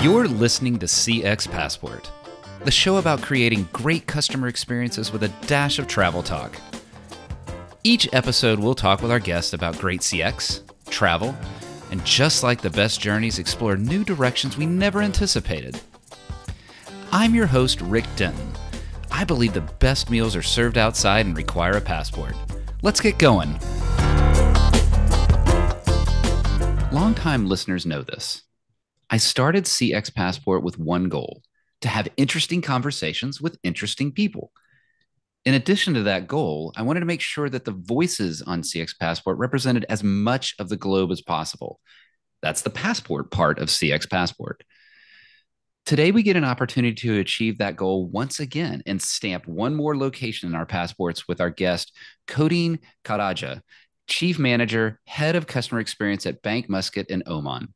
You're listening to CX Passport, the show about creating great customer experiences with a dash of travel talk. Each episode, we'll talk with our guests about great CX, travel, and just like the best journeys, explore new directions we never anticipated. I'm your host, Rick Denton. I believe the best meals are served outside and require a passport. Let's get going. Longtime listeners know this. I started CX Passport with one goal: to have interesting conversations with interesting people. In addition to that goal, I wanted to make sure that the voices on CX Passport represented as much of the globe as possible. That's the passport part of CX Passport. Today, we get an opportunity to achieve that goal once again and stamp one more location in our passports with our guest, Codin Caragea, Chief Manager, Head of Customer Experience at Bank Muscat in Oman.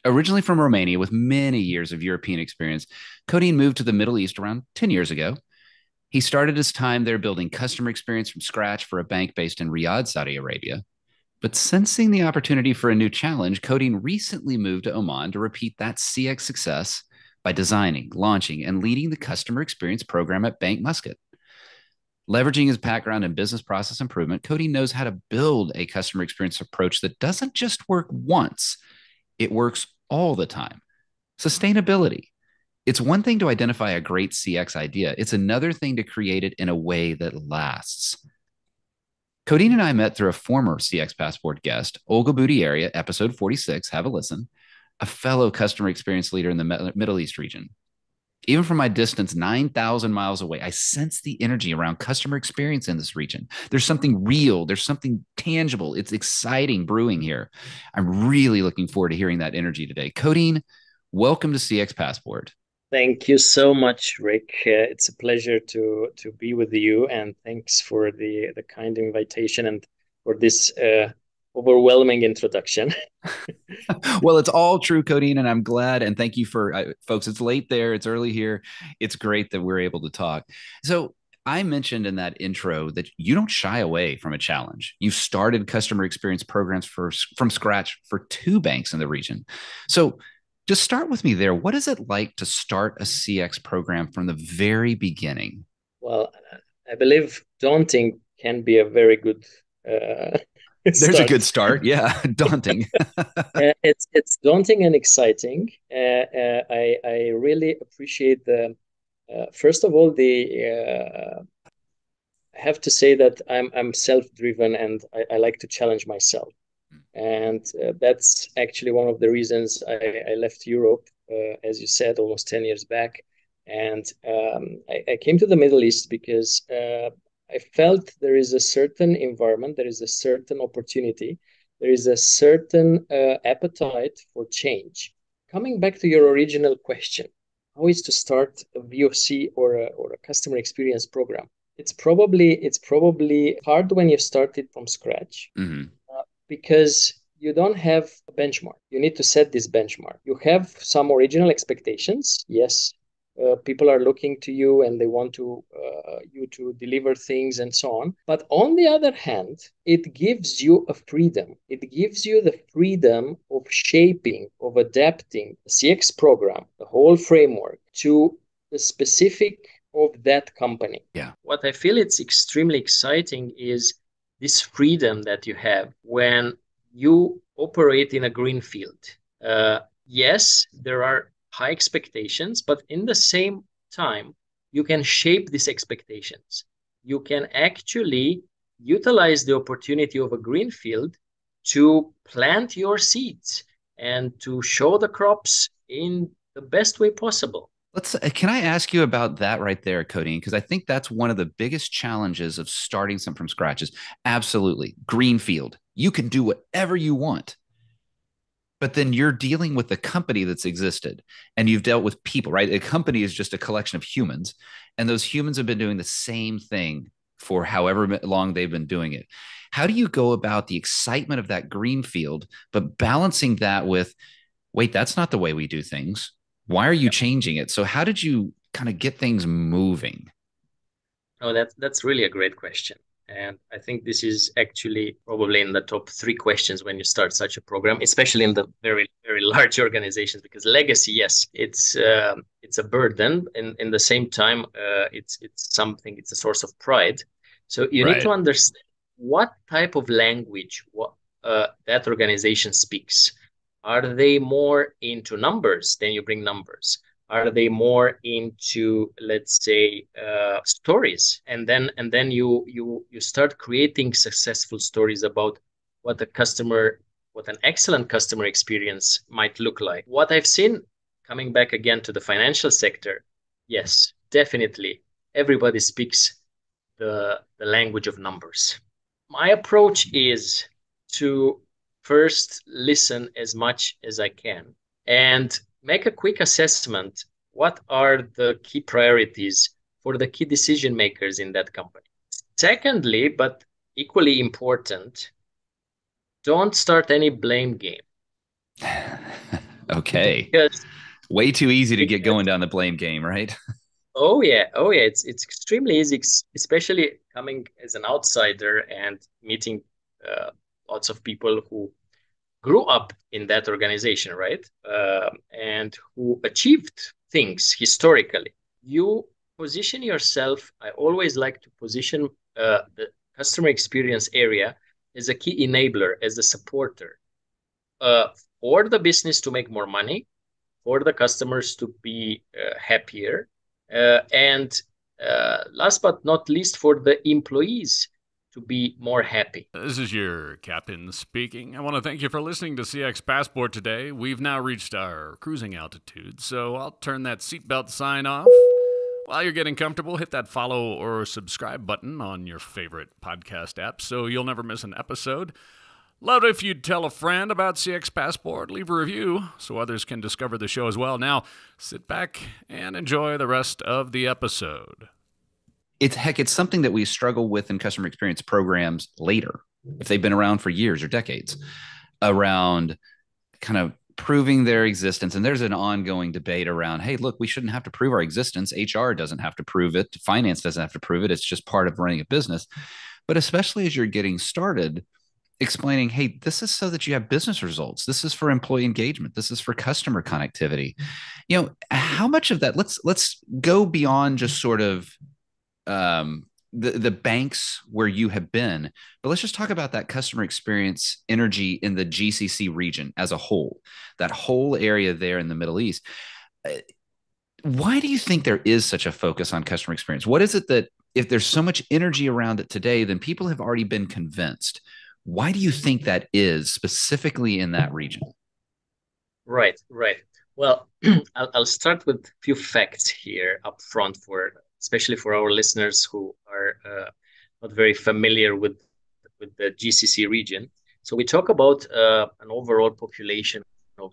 Originally from Romania with many years of European experience, Codin moved to the Middle East around 10 years ago. He started his time there building customer experience from scratch for a bank based in Riyadh, Saudi Arabia. But sensing the opportunity for a new challenge, Codin recently moved to Oman to repeat that CX success by designing, launching, and leading the customer experience program at Bank Muscat. Leveraging his background in business process improvement, Codin knows how to build a customer experience approach that doesn't just work once, it works all the time. Sustainability. It's one thing to identify a great CX idea. It's another thing to create it in a way that lasts. Codin and I met through a former CX Passport guest, Olga Budiaria, episode 46, have a listen, a fellow customer experience leader in the Middle East region. Even from my distance, 9,000 miles away, I sense the energy around customer experience in this region. There's something real. There's something tangible. It's exciting brewing here. I'm really looking forward to hearing that energy today. Codin, welcome to CX Passport. Thank you so much, Rick. It's a pleasure to be with you, and thanks for the kind invitation and for this overwhelming introduction. Well, it's all true, Codin, and I'm glad. And thank you for folks. It's late there. It's early here. It's great that we're able to talk. So I mentioned in that intro that you don't shy away from a challenge. You started customer experience programs from scratch for two banks in the region. So just start with me there. What is it like to start a CX program from the very beginning? Well, I believe daunting can be a very good There's a start. good start. Yeah, daunting. It's daunting and exciting. I really appreciate the first of all I have to say that I'm self-driven and I like to challenge myself. And that's actually one of the reasons I left Europe, as you said, almost 10 years back. And I came to the Middle East because I felt there is a certain environment, there is a certain opportunity, there is a certain appetite for change. Coming back to your original question, how is to start a VOC or a customer experience program? It's probably hard when you start it from scratch. Mm-hmm. Because you don't have a benchmark. You need to set this benchmark. You have some original expectations. Yes, people are looking to you and they want you to deliver things and so on. But on the other hand, it gives you a freedom. It gives you the freedom of shaping, of adapting the CX program, the whole framework to the specific of that company. Yeah. What I feel it's extremely exciting is this freedom that you have when you operate in a green field. Yes, there are high expectations, but in the same time, you can shape these expectations. You can actually utilize the opportunity of a green field to plant your seeds and to show the crops in the best way possible. Can I ask you about that right there, Codin? Because I think that's one of the biggest challenges of starting something from scratch is absolutely greenfield. You can do whatever you want, but then you're dealing with the company that's existed and you've dealt with people, right? A company is just a collection of humans, and those humans have been doing the same thing for however long they've been doing it. How do you go about the excitement of that greenfield, but balancing that with, wait, that's not the way we do things? Why are you changing it? So how did you kind of get things moving? Oh, that's really a great question. And I think this is actually probably in the top three questions when you start such a program, especially in the very very large organizations, because legacy, yes, it's a burden, and in the same time, it's something. It's a source of pride. So you need to Right. understand what type of language that organization speaks. Are they more into numbers? Then you bring numbers. Are they more into, let's say, stories? And then you start creating successful stories about what what an excellent customer experience might look like. What I've seen, coming back again to the financial sector, yes, definitely, everybody speaks the language of numbers. My approach is to first listen as much as I can and make a quick assessment. What are the key priorities for the key decision makers in that company? Secondly, but equally important, don't start any blame game. Okay. Because, Way too easy to get going because down the blame game, right? oh yeah, it's extremely easy, especially coming as an outsider and meeting lots of people who grew up in that organization, right? And who achieved things historically. You position yourself. I always like to position the customer experience area as a key enabler, as a supporter uh, for the business to make more money, for the customers to be happier, and last but not least, for the employees to be more happy. This is your captain speaking. I want to thank you for listening to CX Passport today. We've now reached our cruising altitude, so I'll turn that seatbelt sign off. While you're getting comfortable, hit that follow or subscribe button on your favorite podcast app so you'll never miss an episode. Love it if you'd tell a friend about CX Passport, leave a review so others can discover the show as well. Now, sit back and enjoy the rest of the episode. It's something that we struggle with in customer experience programs later, if they've been around for years or decades, around kind of proving their existence. And there's an ongoing debate around, hey, look, we shouldn't have to prove our existence. HR doesn't have to prove it. Finance doesn't have to prove it. It's just part of running a business. But especially as you're getting started, explaining, hey, this is so that you have business results. This is for employee engagement. This is for customer connectivity. How much of that, let's go beyond just sort of the banks where you have been, but let's just talk about that customer experience energy in the GCC region as a whole, that whole area there in the Middle East. Why do you think there is such a focus on customer experience? What is it that, if there's so much energy around it today, then people have already been convinced? Why do you think that is specifically in that region? Right, right. Well, I'll start with a few facts here up front, especially for our listeners who are not very familiar with the GCC region. So we talk about an overall population of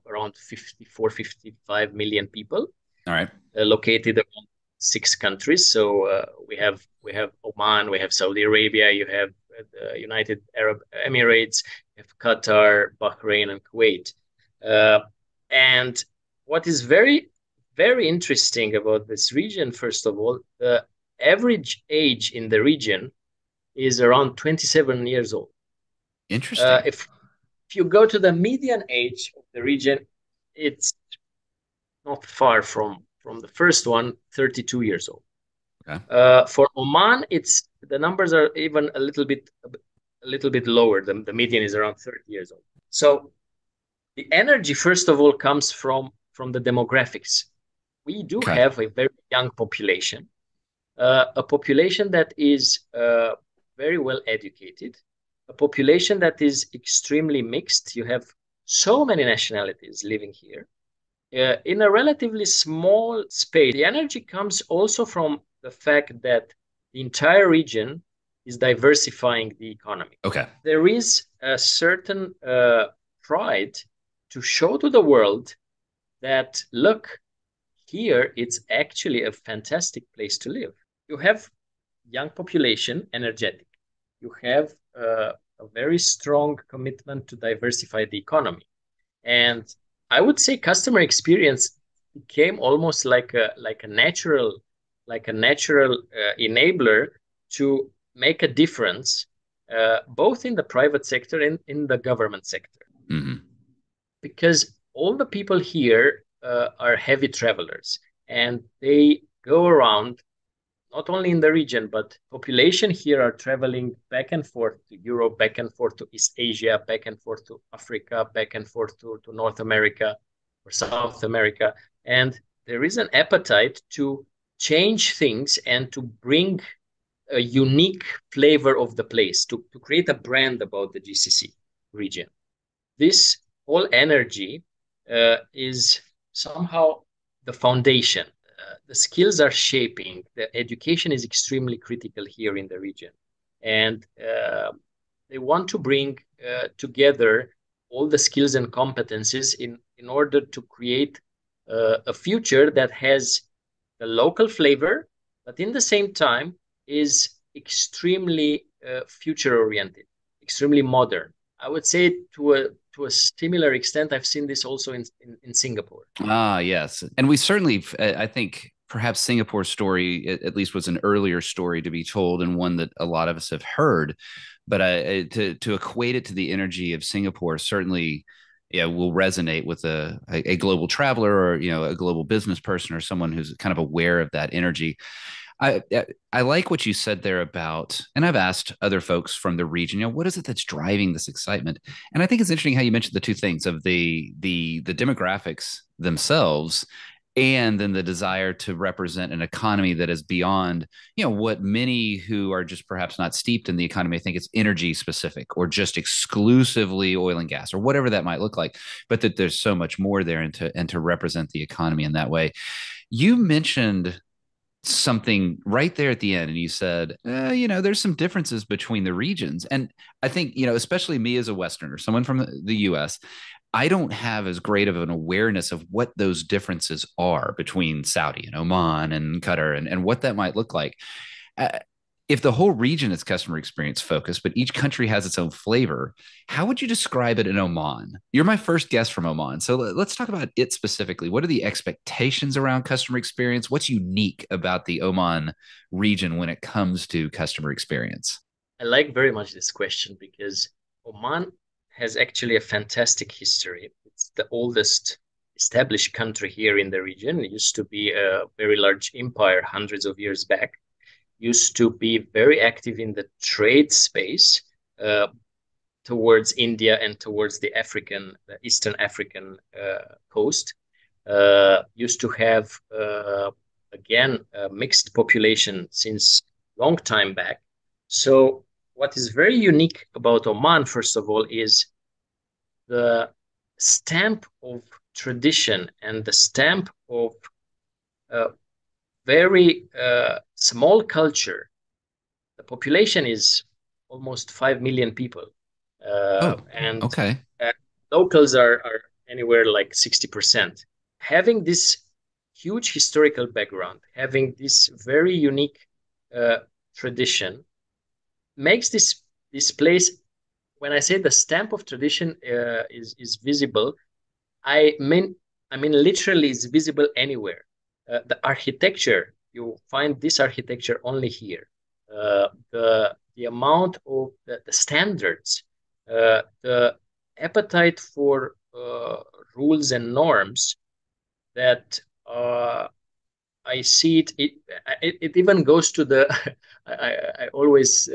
around 54, 55 million people. All right. Located around 6 countries. So we have Oman, we have Saudi Arabia, you have the United Arab Emirates, you have Qatar, Bahrain, and Kuwait. And what is very, very interesting about this region, first of all, the average age in the region is around 27 years old. Interesting. If you go to the median age of the region, it's not far from the first one, 32 years old. Okay. For Oman, the numbers are even a little bit lower. The median is around 30 years old. So the energy, first of all, comes from the demographics. We do Okay. have a very young population, a population that is very well educated, a population that is extremely mixed. You have so many nationalities living here in a relatively small space. The energy comes also from the fact that the entire region is diversifying the economy. Okay. There is a certain pride to show to the world that, look, here it's actually a fantastic place to live. You have young population, energetic. You have a very strong commitment to diversify the economy. And I would say customer experience became almost like a natural enabler to make a difference, both in the private sector and in the government sector. Mm-hmm. because all the people here are heavy travelers, and they go around not only in the region, but population here are traveling back and forth to Europe, back and forth to East Asia, back and forth to Africa, back and forth to North America or South America. And there is an appetite to change things and to bring a unique flavor of the place, to create a brand about the GCC region. This whole energy is somehow the foundation. The skills are shaping. The education is extremely critical here in the region. And they want to bring together all the skills and competencies in order to create a future that has the local flavor, but in the same time is extremely future oriented, extremely modern. I would say to a similar extent, I've seen this also in Singapore. Ah, yes. And we certainly, I think perhaps Singapore's story, at least was an earlier story to be told and one that a lot of us have heard. But to equate it to the energy of Singapore certainly, yeah, will resonate with a global traveler or, a global business person or someone who's kind of aware of that energy. I I like what you said there about, and I've asked other folks from the region, what is it that's driving this excitement? And I think it's interesting how you mentioned the two things of the demographics themselves, and then the desire to represent an economy that is beyond, what many who are just perhaps not steeped in the economy think it's energy specific or just exclusively oil and gas or whatever that might look like, but that there's so much more there and to represent the economy in that way. You mentioned something right there at the end and you said there's some differences between the regions, and I think especially me as a Westerner, someone from the US, I don't have as great of an awareness of what those differences are between Saudi and Oman and Qatar and what that might look like. uh, if the whole region is customer experience focused, but each country has its own flavor, how would you describe it in Oman? You're my first guest from Oman. So let's talk about it specifically. What are the expectations around customer experience? What's unique about the Oman region when it comes to customer experience? I like very much this question because Oman has actually a fantastic history. It's the oldest established country here in the region. It used to be a very large empire hundreds of years back. Used to be very active in the trade space towards India and towards the Eastern African coast. Used to have, again, a mixed population since long time back. So what is very unique about Oman, first of all, is the stamp of tradition and the stamp of very small culture. The population is almost 5 million people. And okay. Locals are anywhere like 60%. Having this huge historical background, having this very unique tradition, makes this place, when I say the stamp of tradition is visible, I mean literally it's visible anywhere. The architecture, you find this architecture only here. The amount of the standards, the appetite for rules and norms that I see it even goes to the I always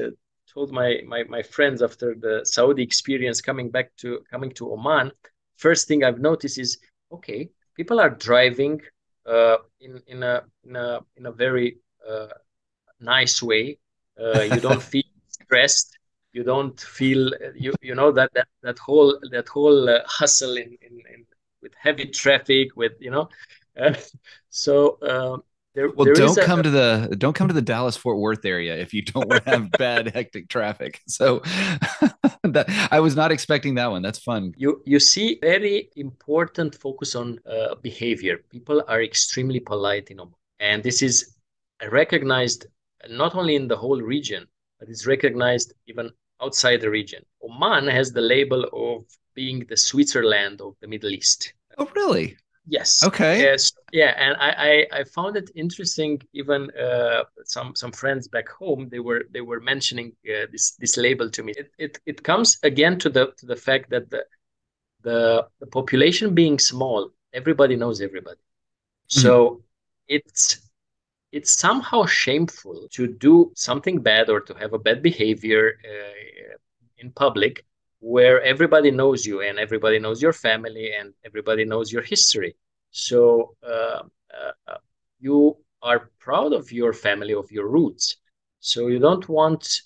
told my friends after the Saudi experience coming to Oman, first thing I've noticed is, okay, people are driving in a very nice way. You don't feel stressed. You don't feel that whole hustle in with heavy traffic with so well, don't come to the Dallas Fort Worth area if you don't want to have bad hectic traffic. So I was not expecting that one. That's fun. You see very important focus on behavior. People are extremely polite in Oman, and this is recognized not only in the whole region, but it's recognized even outside the region. Oman has the label of being the Switzerland of the Middle East. Oh, really? Yes. Okay. Yes. Yeah, and I found it interesting. Even some friends back home, they were mentioning this label to me. It comes again to the fact that the population being small, everybody knows everybody. Mhm. So it's somehow shameful to do something bad or to have a bad behavior in public where everybody knows you and everybody knows your family and everybody knows your history. So you are proud of your family, of your roots. So you don't want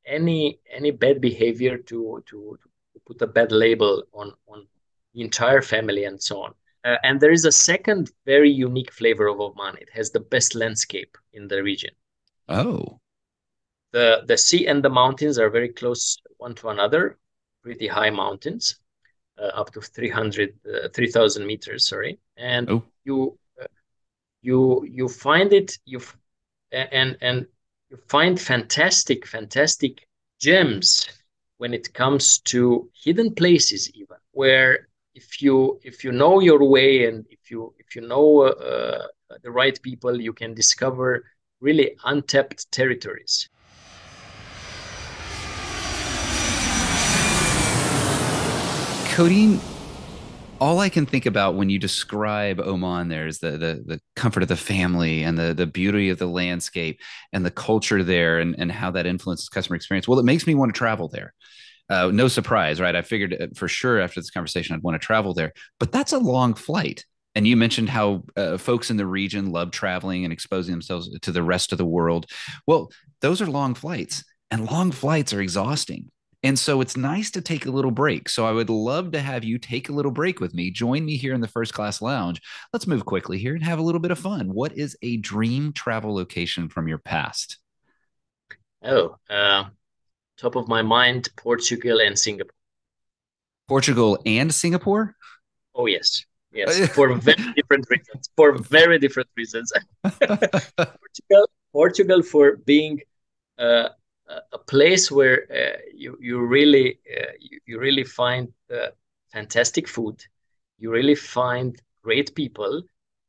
any bad behavior to put a bad label on the entire family and so on. And there is a second very unique flavor of Oman. It has the best landscape in the region. Oh, The sea and the mountains are very close one to another, pretty high mountains, up to 3,000 meters, sorry. And oh, you find it and you find fantastic gems when it comes to hidden places, even where if you know your way and if you know the right people, you can discover really untapped territories. Codin, all I can think about when you describe Oman there is the comfort of the family and the beauty of the landscape and the culture there and how that influences customer experience. Well, it makes me want to travel there. No surprise, right? I figured for sure after this conversation I'd want to travel there, but that's a long flight. And you mentioned how folks in the region love traveling and exposing themselves to the rest of the world. Well, those are long flights, and long flights are exhausting. And so it's nice to take a little break. So I would love to have you take a little break with me. Join me here in the first class lounge. Let's move quickly here and have a little bit of fun. What is a dream travel location from your past? Oh, top of my mind, Portugal and Singapore. Portugal and Singapore? Oh yes, yes, for very different reasons. For very different reasons. Portugal for being uh, a place where you really find fantastic food, you really find great people,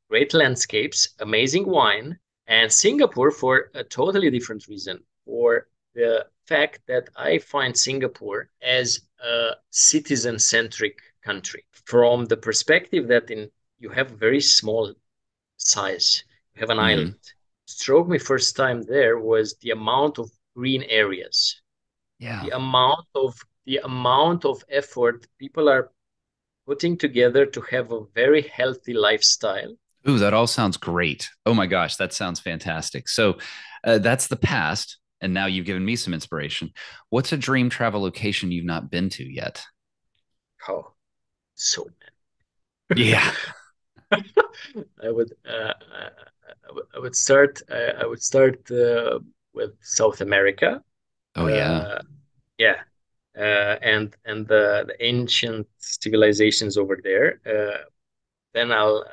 great landscapes, amazing wine, and Singapore for a totally different reason, for the fact that I find Singapore as a citizen-centric country from the perspective that in you have a very small size, you have an island. Mm-hmm. Struck me first time there was the amount of green areas, Yeah. the amount of the amount of effort people are putting together to have a very healthy lifestyle. Ooh, that all sounds great. Oh my gosh, that sounds fantastic. So that's the past. And now you've given me some inspiration. What's a dream travel location you've not been to yet? Oh, so Yeah. I would I would start with South America. Oh, yeah. Yeah, and the ancient civilizations over there. Then I'll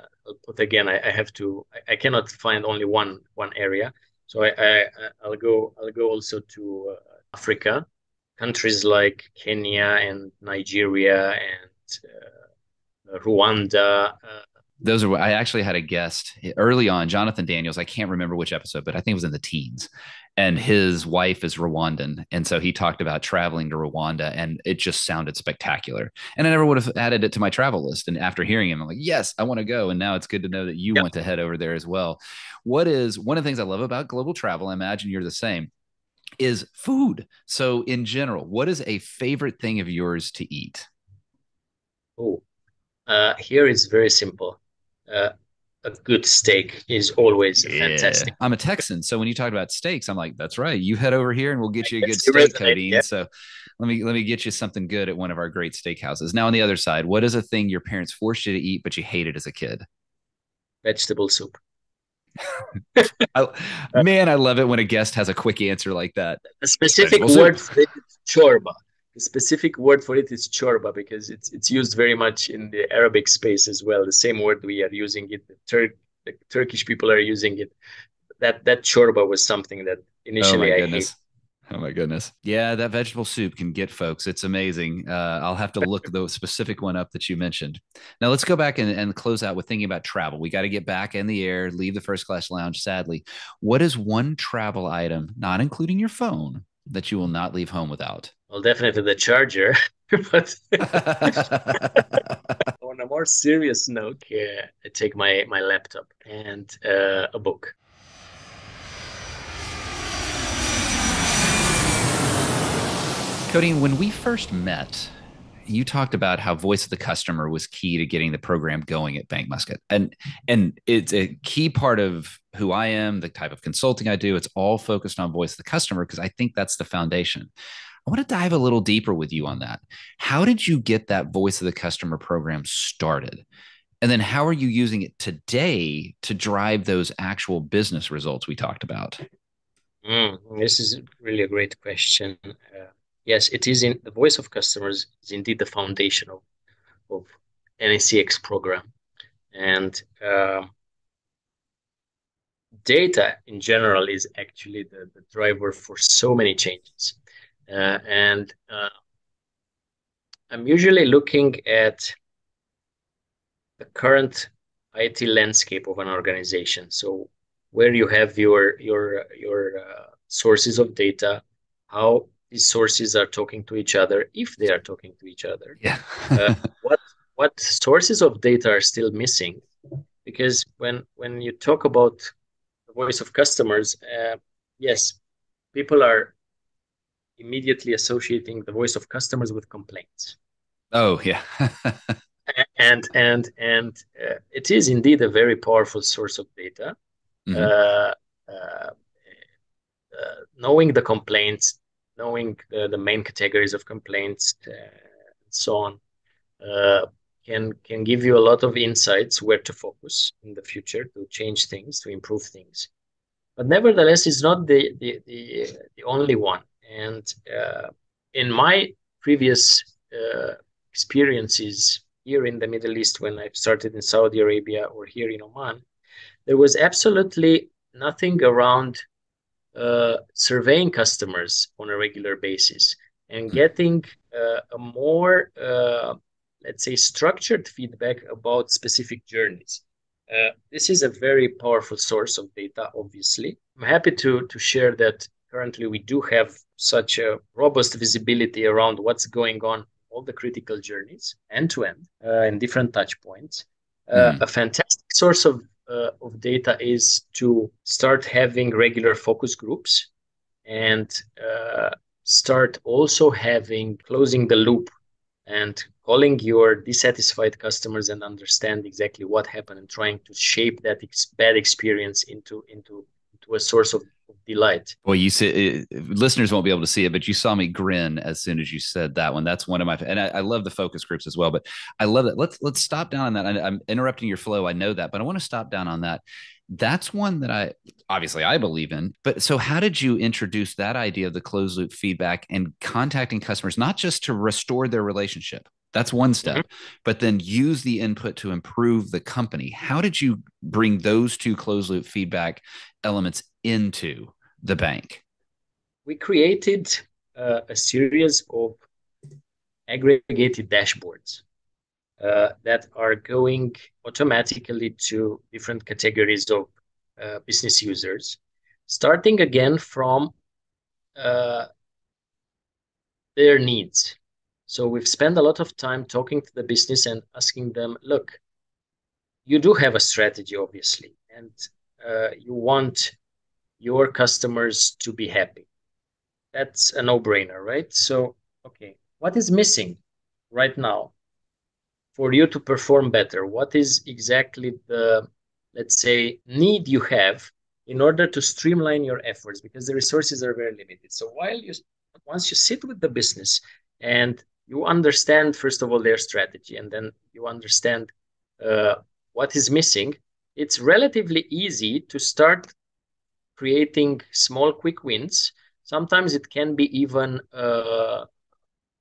put again. I have to. I cannot find only one area, so I'll go also to Africa, countries like Kenya and Nigeria and Rwanda. Those are, I actually had a guest early on, Jonathan Daniels. I can't remember which episode, but I think it was in the teens. And his wife is Rwandan. And so he talked about traveling to Rwanda and it just sounded spectacular. And I never would have added it to my travel list. And after hearing him, I'm like, yes, I want to go. And now it's good to know that you Yeah. want to head over there as well. What is one of the things I love about global travel? I imagine you're the same, is food. So, in general, what is a favorite thing of yours to eat? Oh, here is very simple. Uh, a good steak is always a Yeah, fantastic. I'm a Texan, so when you talk about steaks, I'm like, that's right. You head over here, and we'll I get you a good guess you steak, resonate. Yeah. Codine. So let me get you something good at one of our great steakhouses. Now, on the other side, what is a thing your parents forced you to eat, but you hated as a kid? Vegetable soup. I, Uh, man, I love it when a guest has a quick answer like that. the specific Vegetable soup. word for it is chorba. The specific word for it is chorba because it's used very much in the Arabic space as well. The same word we are using it. The Turkish people are using it. That chorba was something that Oh my initially I hate. goodness. Oh my goodness. Yeah, that vegetable soup can get folks. It's amazing. I'll have to look the specific one up that you mentioned. Now let's go back and close out with thinking about travel. We got to get back in the air, leave the first class lounge, sadly. What is one travel item, not including your phone, that you will not leave home without? Well, definitely the charger. But on a more serious note, I take my laptop and a book. Codin, when we first met, you talked about how voice of the customer was key to getting the program going at Bank Muscat. And it's a key part of who I am, the type of consulting I do. It's all focused on voice of the customer because I think that's the foundation. I want to dive a little deeper with you on that. How did you get that voice of the customer program started? And then how are you using it today to drive those actual business results we talked about? This is really a great question. Yes, it is the voice of customers is indeed the foundation of any CX program. And data in general is actually the driver for so many changes. And I'm usually looking at the current IT landscape of an organization. So where you have your sources of data, how these sources are talking to each other, if they are talking to each other. Yeah. What sources of data are still missing? Because when you talk about the voice of customers, yes, people are immediately associating the voice of customers with complaints. Oh, yeah. and it is indeed a very powerful source of data. Mm-hmm. Knowing the complaints, knowing the main categories of complaints, and so on, can give you a lot of insights where to focus in the future to change things, to improve things. But nevertheless, it's not the only one. And in my previous experiences here in the Middle East, when I started in Saudi Arabia or here in Oman, there was absolutely nothing around surveying customers on a regular basis and getting a more, let's say, structured feedback about specific journeys. This is a very powerful source of data, obviously. I'm happy to share that currently we do have such a robust visibility around what's going on, all the critical journeys, end to end, and different touch points. A fantastic source of data is to start having regular focus groups and start also closing the loop and calling your dissatisfied customers and understand exactly what happened and trying to shape that bad experience into a source of delight. Well, you see, listeners won't be able to see it, but you saw me grin as soon as you said that one. That's one of my, and I love the focus groups as well. But I love it. Let's stop down on that. I'm interrupting your flow. I know that, but I want to stop down on that. That's one that I believe in. But so, how did you introduce that idea of the closed loop feedback and contacting customers, not just to restore their relationship? That's one step, but then use the input to improve the company. How did you bring those two closed loop feedback elements into the bank? We created a series of aggregated dashboards that are going automatically to different categories of business users, starting again from their needs. So we've spent a lot of time talking to the business and asking them, look, you do have a strategy, obviously, and you want your customers to be happy. That's a no-brainer, right? So, okay, what is missing right now for you to perform better? What is exactly the, let's say, need you have in order to streamline your efforts? Because the resources are very limited. So once you sit with the business and you understand, first of all, their strategy, and then you understand what is missing, it's relatively easy to start creating small, quick wins. Sometimes it can be even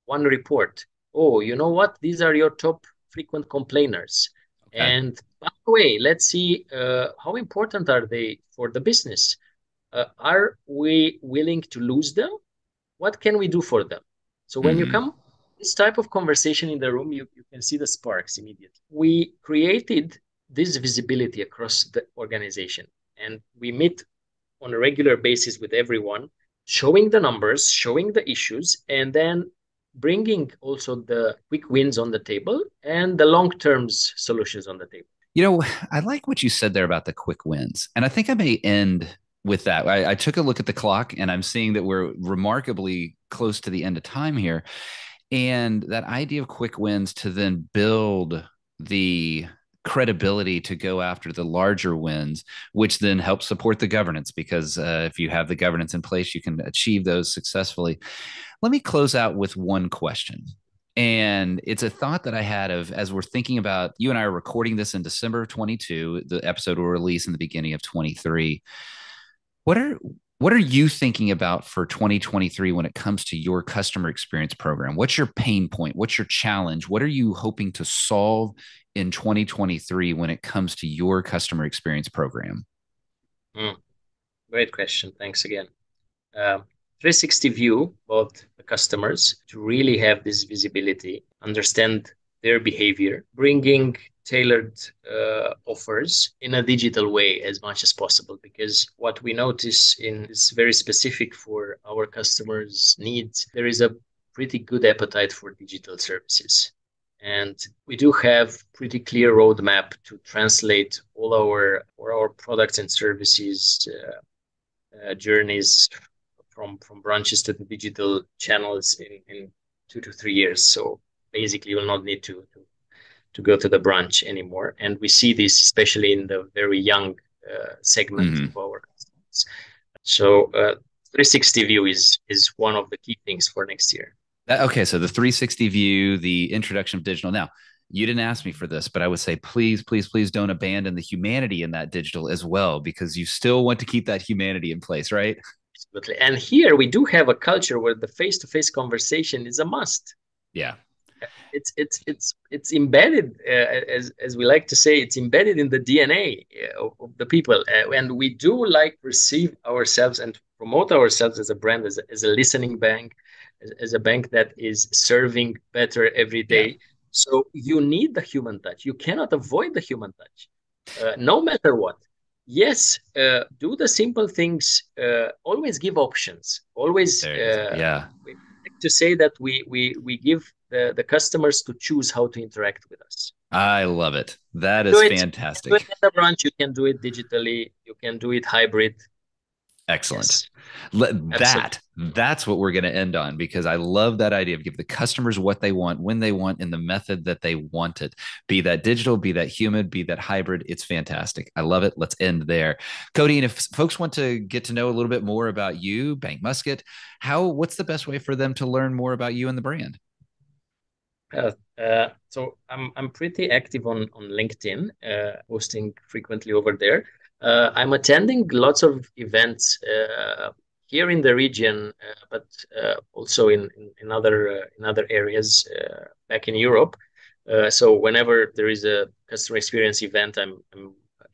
one report. Oh, you know what? These are your top frequent complainers. Okay. And by the way, let's see how important are they for the business? Are we willing to lose them? What can we do for them? So when you come this type of conversation in the room, you can see the sparks immediately. We created this visibility across the organization, and we meet on a regular basis with everyone, showing the numbers, showing the issues, and then bringing also the quick wins on the table and the long-term solutions on the table. I like what you said there about the quick wins. And I think I may end with that. I took a look at the clock and I'm seeing that we're remarkably close to the end of time here. And that idea of quick wins to then build the credibility to go after the larger wins, which then helps support the governance, because if you have the governance in place, you can achieve those successfully. Let me close out with one question. And it's a thought that I had of, as we're thinking about, you and I are recording this in December of 22, the episode will release in the beginning of 23. What are you thinking about for 2023 when it comes to your customer experience program? What's your pain point? What's your challenge? What are you hoping to solve in 2023 when it comes to your customer experience program? Great question. Thanks again. 360 view of the customers to really have this visibility, understand their behavior, bringing tailored offers in a digital way as much as possible, because what we notice is very specific for our customers' needs. There is a pretty good appetite for digital services. And we do have pretty clear roadmap to translate all our products and services journeys from branches to the digital channels in 2 to 3 years. So basically, you will not need to go to the branch anymore. And we see this especially in the very young segment of our customers. So 360 view is one of the key things for next year. Okay, so the 360 view, the introduction of digital. Now, you didn't ask me for this, but I would say, please, please, please don't abandon the humanity in that digital as well, because you still want to keep that humanity in place, right? Absolutely. And here we do have a culture where the face-to-face conversation is a must. Yeah. It's embedded, as we like to say, it's embedded in the DNA of the people. And we do perceive ourselves and promote ourselves as a brand, as a listening bank, as a bank that is serving better every day. Yeah. So you need the human touch. You cannot avoid the human touch, no matter what. Yes, do the simple things. Always give options. Always, yeah. We like to say that we give the customers to choose how to interact with us. I love it. That is fantastic. You can do it in the branch. You can do it digitally. You can do it hybrid. Excellent. Yes. That's what we're going to end on, because I love that idea of give the customers what they want, when they want, in the method that they want it. Be that digital, be that human, be that hybrid. It's fantastic. I love it. Let's end there. Codin, if folks want to get to know a little bit more about you, Bank Muscat, what's the best way for them to learn more about you and the brand? So I'm pretty active on LinkedIn, posting frequently over there. I'm attending lots of events here in the region, but also in other areas back in Europe. So whenever there is a customer experience event, I'm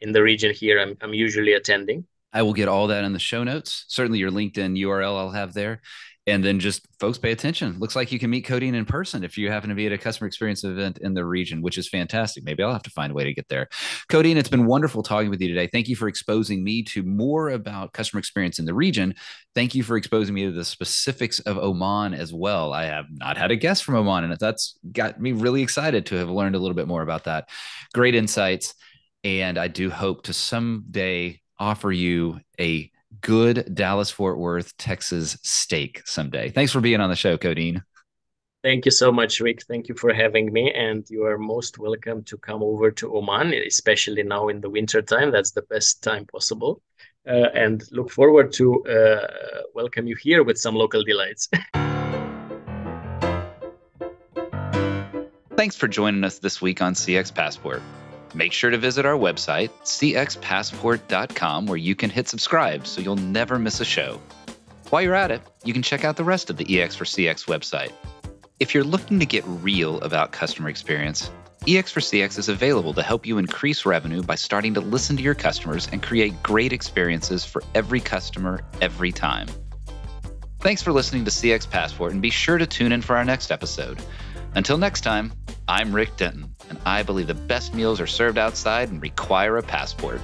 in the region here. I'm usually attending. I will get all that in the show notes. Certainly your LinkedIn URL I'll have there. And then just folks pay attention. Looks like you can meet Codin in person if you happen to be at a customer experience event in the region, which is fantastic. Maybe I'll have to find a way to get there. Codin, it's been wonderful talking with you today. Thank you for exposing me to more about customer experience in the region. Thank you for exposing me to the specifics of Oman as well. I have not had a guest from Oman, and that's got me really excited to have learned a little bit more about that. Great insights. And I do hope to someday offer you a good Dallas-Fort Worth, Texas steak someday. Thanks for being on the show, Codin. Thank you so much, Rick. Thank you for having me. And you are most welcome to come over to Oman, especially now in the winter time. That's the best time possible. And look forward to welcome you here with some local delights. Thanks for joining us this week on CX Passport. Make sure to visit our website, cxpassport.com, where you can hit subscribe so you'll never miss a show. While you're at it, you can check out the rest of the EX for CX website. If you're looking to get real about customer experience, EX for CX is available to help you increase revenue by starting to listen to your customers and create great experiences for every customer every time. Thanks for listening to CX Passport, and be sure to tune in for our next episode. Until next time, I'm Rick Denton, and I believe the best meals are served outside and require a passport.